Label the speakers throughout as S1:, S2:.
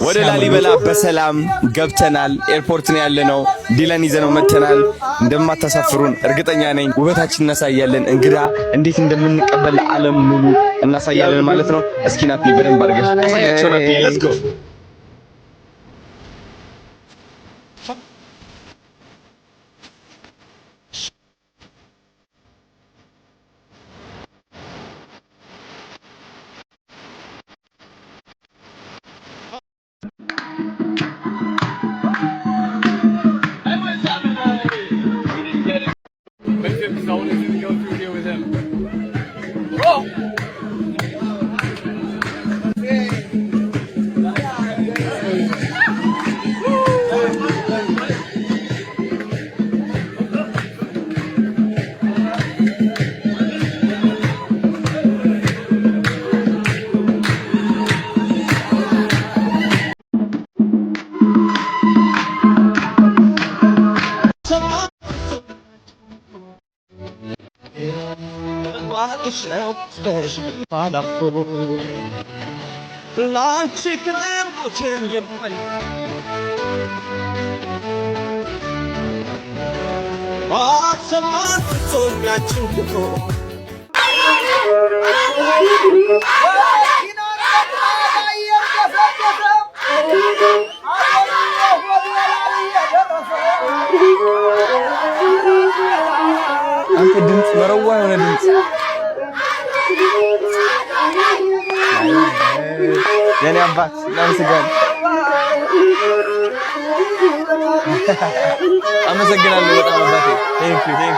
S1: ወደ ላሊበላ በሰላም ገብተናል። ኤርፖርት ነው ያለነው። ዲለን ይዘነው መተናል። እንደማታሳፍሩን እርግጠኛ ነኝ። ውበታችን እናሳያለን። እንግዳ እንዴት እንደምንቀበል ዓለም ሙሉ እናሳያለን ማለት ነው። እስኪ ናት በደንብ አድርገሽ አሳያቸው ነው። ሌትስ ጎ አንተ ድምጽ መረዋ የሆነ ድምጽ የኔ አባት ለምስጋና አመሰግናለሁ በጣም አባቴ ቴንክ ዩ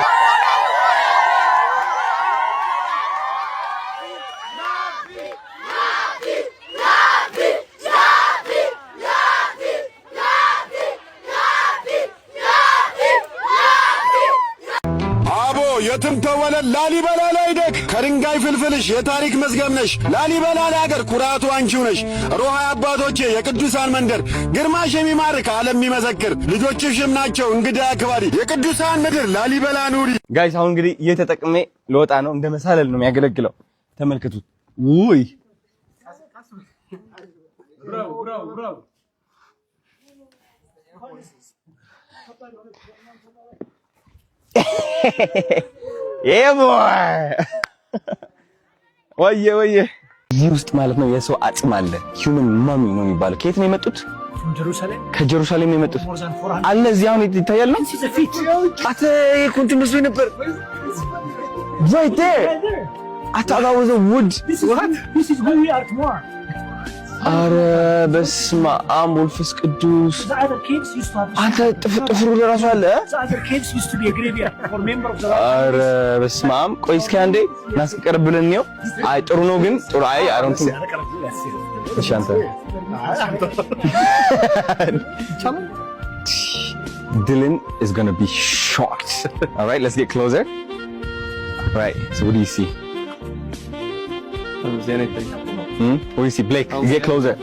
S2: የትም ተወለድ ላሊበላ ላይ ደግ ከድንጋይ ፍልፍልሽ የታሪክ መዝገብ ነሽ። ላሊበላ ለሀገር ኩራቱ አንቺው ነሽ። ሮሃ አባቶቼ የቅዱሳን መንደር ግርማሽ የሚማርክ ዓለም የሚመሰክር ልጆችሽም ናቸው እንግዳ አክባሪ የቅዱሳን ምድር ላሊበላ ኑሪ።
S1: ጋይስ አሁን እንግዲህ እየተጠቅሜ ልወጣ ነው። እንደ መሳለል ነው የሚያገለግለው። ተመልከቱት። ውይ ወየ እዚህ ውስጥ ማለት ነው የሰው አጽም አለ። ሂውመን ማሚ ነው የሚባለው። ከየት ነው የመጡት? ከጀሩሳሌም ነው የመጡት አለ። እዚህ አሁን ይታያል ነው አተ የኮንት መስሎኝ ነበር። right there I thought that was a wood. What? This is who we are tomorrow. አረ በስመ አብ ወልፈስ ቅዱስ አንተ ጥፍሩ ለራሱ አለ። አረ በስመ አብ ቆይ እስኪ አንዴ እናስቀርብልን ነው። አይ ጥሩ ነው ግን ጥሩ አይ አሮንቱ እሺ አንተ Dylan is going to be shocked. All right, let's get closer. All right, so what do you see?
S3: I don't see anything.
S1: What do you see, Blake? You get closer.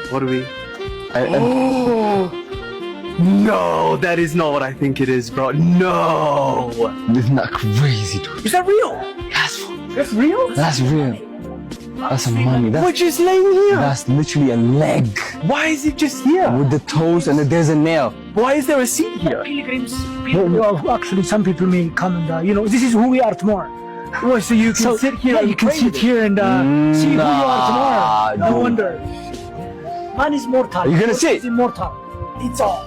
S3: What do we? No, that is not what I think it is, bro. No,
S1: Isn't that crazy, dude?
S3: is that real? That's real.
S1: That's real. That's a mummy.
S3: We're just laying here.
S1: That's literally a leg
S3: Why is it just here?
S1: with the toes and there's a nail.
S3: Why is there a seat here?
S4: Pilgrims, actually some people may come and this is who we are tomorrow.
S3: Well, so you can sit here.
S4: Yeah,
S3: and
S4: you can
S3: pray
S4: sit
S3: to
S4: here and see who you are tomorrow. No
S1: dude.
S4: wonder. Man is mortal.
S1: Are you gonna sit?
S4: Is immortal. It's all.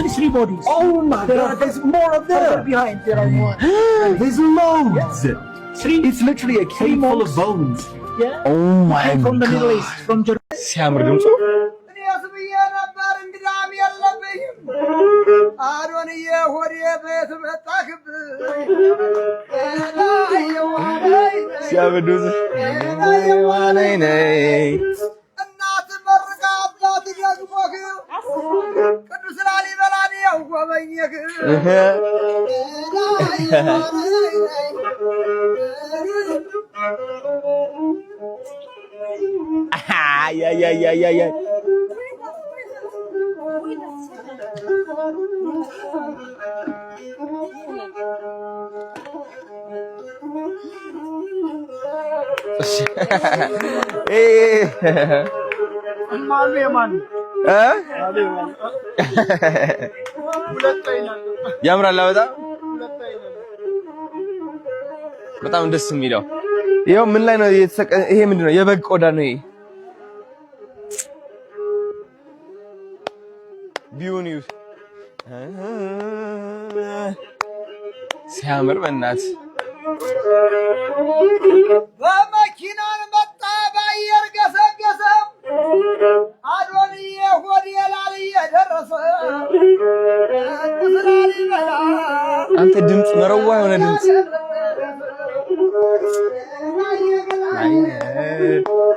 S4: Three bodies.
S3: Oh my God! There's more of
S4: Further
S3: them.
S4: behind there are more.
S3: There's loads.
S4: Three.
S3: It's literally a cave full of bones.
S4: Yeah.
S1: Oh my
S4: From the Middle
S1: god.
S4: East, from Jerusalem.
S1: ሲያምር ድምፁ ሲያምር ድምፁ
S5: ቅዱስ ላሊበላን ያጎበኘህ
S1: ያምራል በጣም ደስ የሚለው ይሄው ምን ላይ ነው የተሰቀ ይሄ ምንድነው የበግ ቆዳ ነው ይሄ ቢዩኒው ሲያምር በእናት
S5: በመኪናን መጣ ባየር ገሰገሰ አዶንዬ ሆድ የላልዬ ደረሰ
S1: አንተ ድምጽ መረዋ የሆነ ድምጽ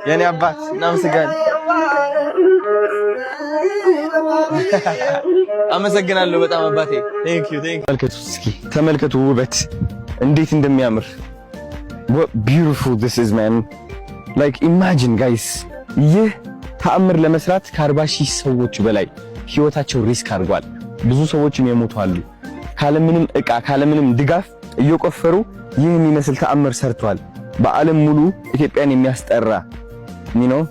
S1: የኔ አባት እናመሰግናለን አመሰግናለሁ በጣም አባቴ ቴንክ ዩ ተመልከቱ ውበት እንዴት እንደሚያምር what beautiful this is man like imagine guys ይህ ተአምር ለመስራት ከ40,000 ሰዎች በላይ ህይወታቸው ሪስክ አድርጓል ብዙ ሰዎችም የሞቱ አሉ ካለምንም እቃ ካለምንም ድጋፍ እየቆፈሩ ይህ የሚመስል ተአምር ሰርቷል በአለም ሙሉ ኢትዮጵያን የሚያስጠራ ነው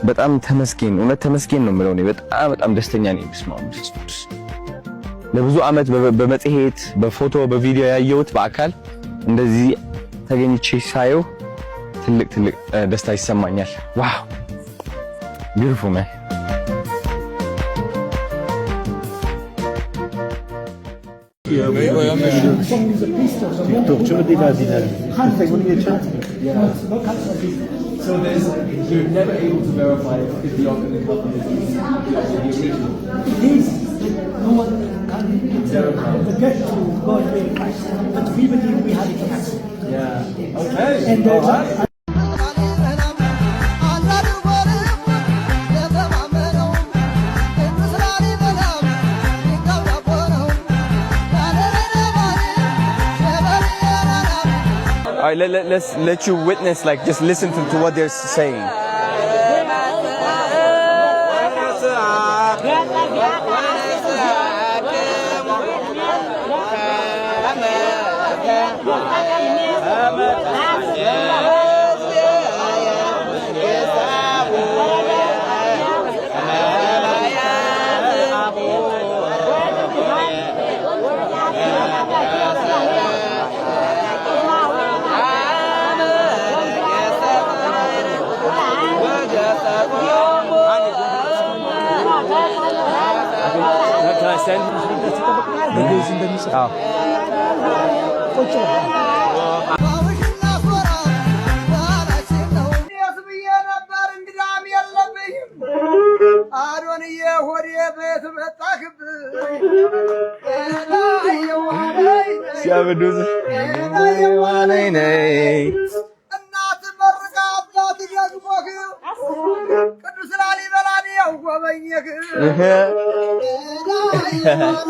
S1: በጣም ተመስገን እውነት ተመስገን ነው የምለው ነው በጣም ደስተኛ ነኝ ስማምስ ለብዙ አመት በመጽሔት በፎቶ በቪዲዮ ያየሁት በአካል እንደዚህ ተገኝቼ ሳየው ትልቅ ደስታ ይሰማኛል ዋው beautiful man
S3: So you're never able to verify if the Ark of the Covenant is the original.
S4: It is, no one can get to God verify, but we believe we have it in us.
S3: Yeah. Okay.
S4: And
S3: all right.
S1: All right, let's let you witness, like, just listen to what they're saying. Can I send?
S5: ቅዱስ ላሊበላን ያውበኝክ
S1: Yeah.